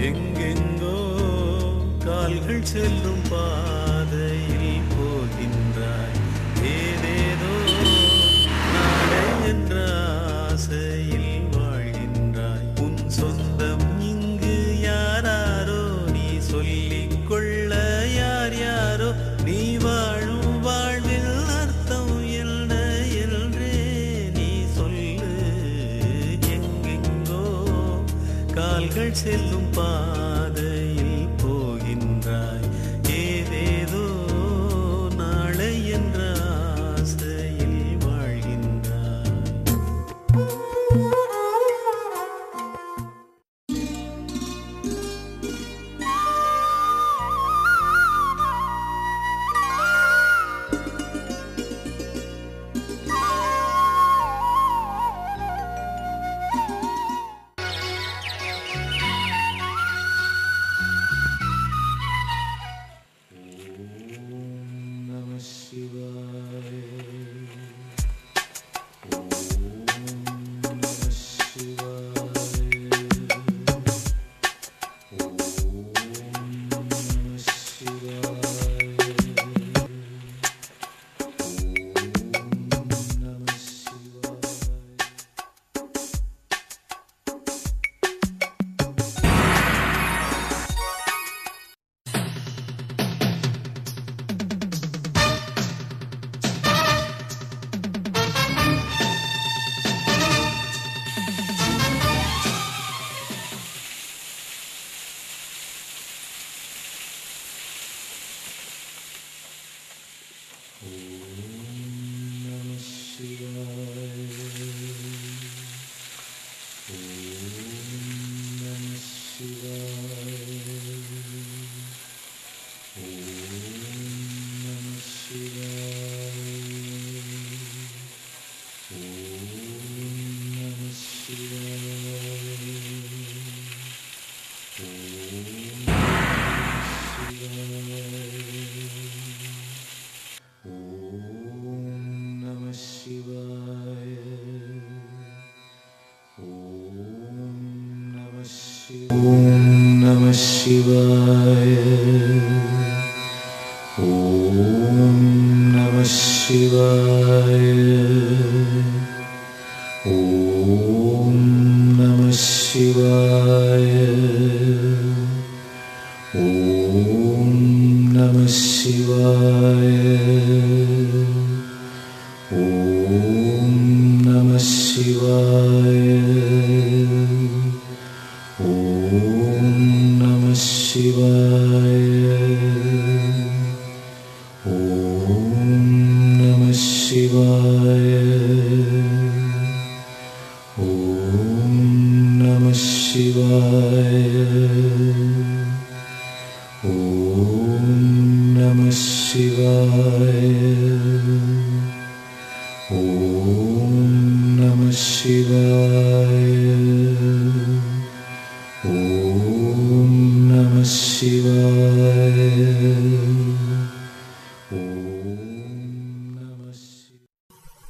எங்கெங்கோ கால்கள் செல்லும் பாதையில் போகின்றாய். ஏதேதோ நாளை என்ற ஆசையில் வாழ்கின்றாய். உன் சொந்தம் இங்கு யாராரோ நீ சொல்லிக் கொள்ள யார் யாரோ. நீ வாழும் வாழ்வில் அர்த்தம் என்ன என்றே நீ சொல்லு. எங்கெங்கோ கால்கள் செல்லும் பாதையில் போகின்றாய். ஏதேதோ நாளை என்ற ஆசையில் வாழ்கின்றாய்.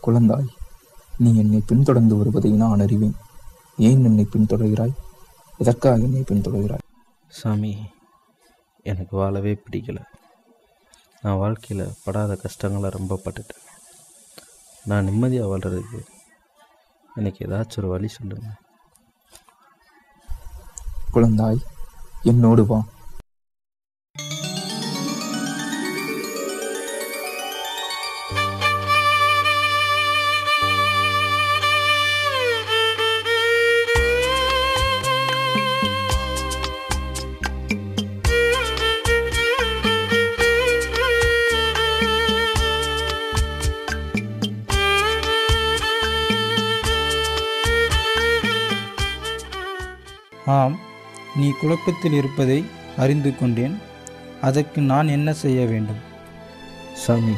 குழந்தாய், நீ என்னை பின்தொடர்ந்து வருவதை நான் அறிவேன். ஏன் என்னை பின்தொடர்கிறாய்? எதற்காக என்னை பின்தொடர்கிறாய்? சாமி, எனக்கு வாழவே பிடிக்கல. நான் வாழ்க்கையில் படாத கஷ்டங்களை ரொம்ப பட்டுட்டேன். நான் நிம்மதியாக வாழ்கிறதுக்கு எனக்கு ஏதாச்சும் ஒரு வழி சொல்லுங்கள். குழந்தாய், என்னோடு வா. ஆம், நீ குழப்பத்தில் இருப்பதை அறிந்து கொண்டேன். அதற்கு நான் என்ன செய்ய வேண்டும்? சாமி,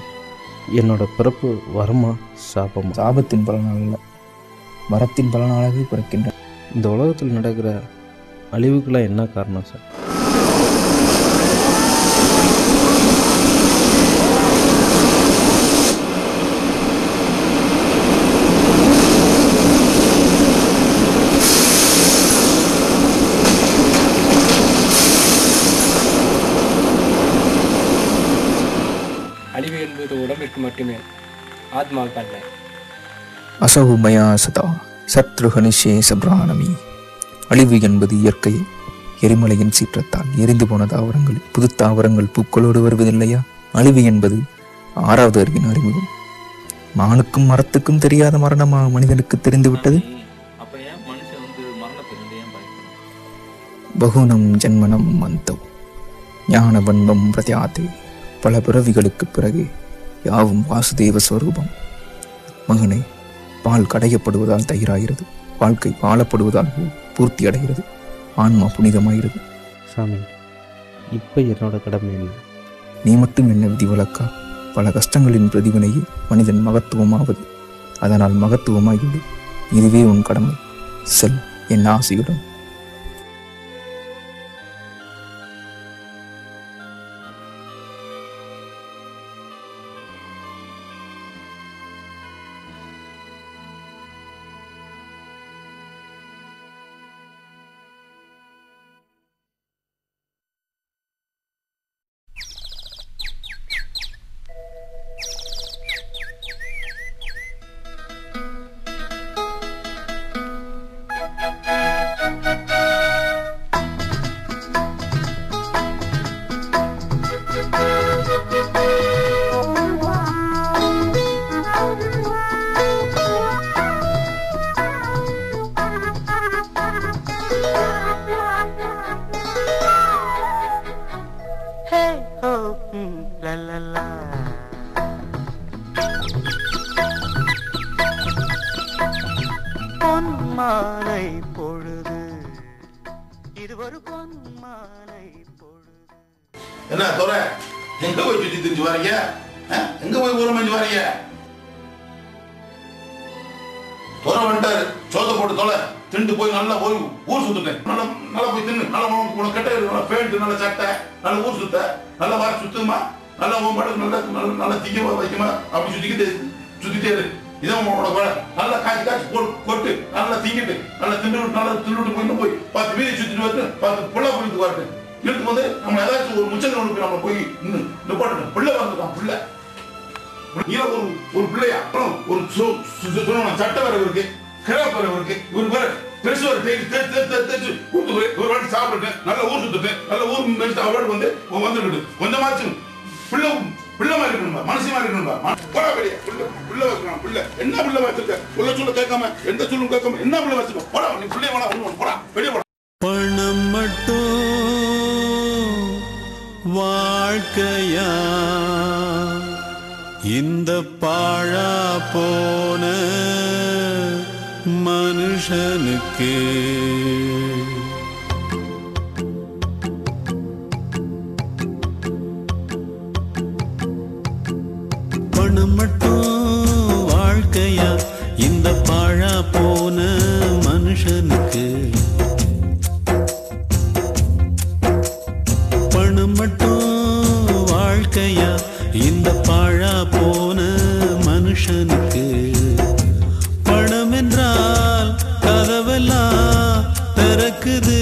என்னோட பிறப்பு வரமா சாபமா? சாபத்தின் பலனாக அல்ல, வரத்தின் பலனாகவே பிறக்கின்றன. இந்த உலகத்தில் நடக்கிற அழிவுக்கெல்லாம் என்ன காரணம் சார்? மட்டுமே, ஆத்மாவுக்கு அல்ல. அசௌமயா சதா சத்ருகனிஷேஷ பிராணமி. அழிவு என்பது இயற்கை. எரிமலையின் சீற்றத்தால் எரிந்து போன தாவரங்கள் புது தாவரங்கள் பூக்களோடு வருவதில்லையா? அழிவு என்பது 6வது அறிவின் அறிமுகம். மானுக்கும் மரத்துக்கும் தெரியாத மரணமா மனிதனுக்கு தெரிந்து விட்டது? பகுனம் ஜன்மனம் மந்தம் ஞான வன்மம் பிரத்யாதே. பல பிறவிகளுக்கு பிறகு யாவும் வாசுதேவ ஸ்வரூபம். மகனே, பால் கடையப்படுவதால் தயிராகிறது, வாழ்க்கை வாழப்படுவதால் பூர்த்தி அடைகிறது, ஆன்மா புனிதமாகிறது. சாமி, இப்போ என்னோட கடமை என்ன? நீ மட்டும் என்ன விதிவிலக்கா? பல கஷ்டங்களின் பிரதிவினையே மனிதன் மகத்துவமாவது. அதனால் மகத்துவமாகிவிடு. இதுவே உன் கடமை. செல், என் ஆசையுடன். பொன்மாலை பொழுது, இது ஒரு பொன்மாலை பொழுது. என்ன தோற, எங்க போய் சுத்தி திரிஞ்சு வரீங்க? எங்க போய் ஊரம் செஞ்சு வரீங்க? தோற வந்துட்டாரு, சோத்த போட்டு தொலை திண்டு போய் நல்லா போய் ஊர் சுத்துட்டேன். நல்லா நல்லா போய் தின்னு, நல்லா உனக்கு கெட்ட நல்லா பேண்ட், நல்லா சட்டை, நல்லா ஊர் சுத்த, நல்லா வர சுத்துமா, நல்லா உன் பாட்டு நல்லா நல்லா திங்க வைக்குமா, அப்படி சுத்திக்கிட்டே இரு. இதான் உங்களோட வேலை. நல்லா காய்ச்சி போட்டு நல்லா திங்கிட்டு நல்லா தின்னுட்டு போய் 10 வீதி சுத்திட்டு வந்து 10 புள்ள போயிட்டு வரட்டு. இழுத்து வந்து நம்ம ஏதாச்சும் ஒரு முச்சல் ஒன்று நம்ம போய் நிப்பாட்டணும். பிள்ளை வந்துட்டான். பிள்ளை ஒரு பிள்ளையா ஒரு சட்டை வர இருக்கு, கிராப் வர இருக்கு, ஒரு பேர் பெருசு ஒரு தேய்ச்சி கொடுத்து ஒரு வாட்டி சாப்பிட்டு நல்லா ஊர் சுத்துட்டு நல்ல ஊர் மெடிச்சு அவரோடு வந்து வந்துட்டு கொஞ்சமாச்சும் பிள்ளை மாதிரி இருக்கணும்பா, மனசு மாதிரி இருக்கணும்பா. போடா வெளியே, பிள்ளை வைக்கணும். பிள்ளை என்ன பிள்ளை வச்சிருக்க? உள்ள சொல்ல கேட்காம, எந்த சொல்லும் கேட்காம என்ன பிள்ளை வச்சிருக்க? போடா, நீ பிள்ளைய வேணா ஒண்ணு போடா, வெளியே போடா. பணம் மட்டும் வாழ்க்கையா, இந்த பாழா போன மனுஷனுக்கு பணம் மட்டும் வாழ்க்கையா, இந்த பாழா போன மனுஷனுக்கு பணம் மட்டும் வாழ்க்கையா, இந்த பாழா போன மனுஷனுக்கு. பணம் என்றால் கதவெல்லாம் திறக்குது,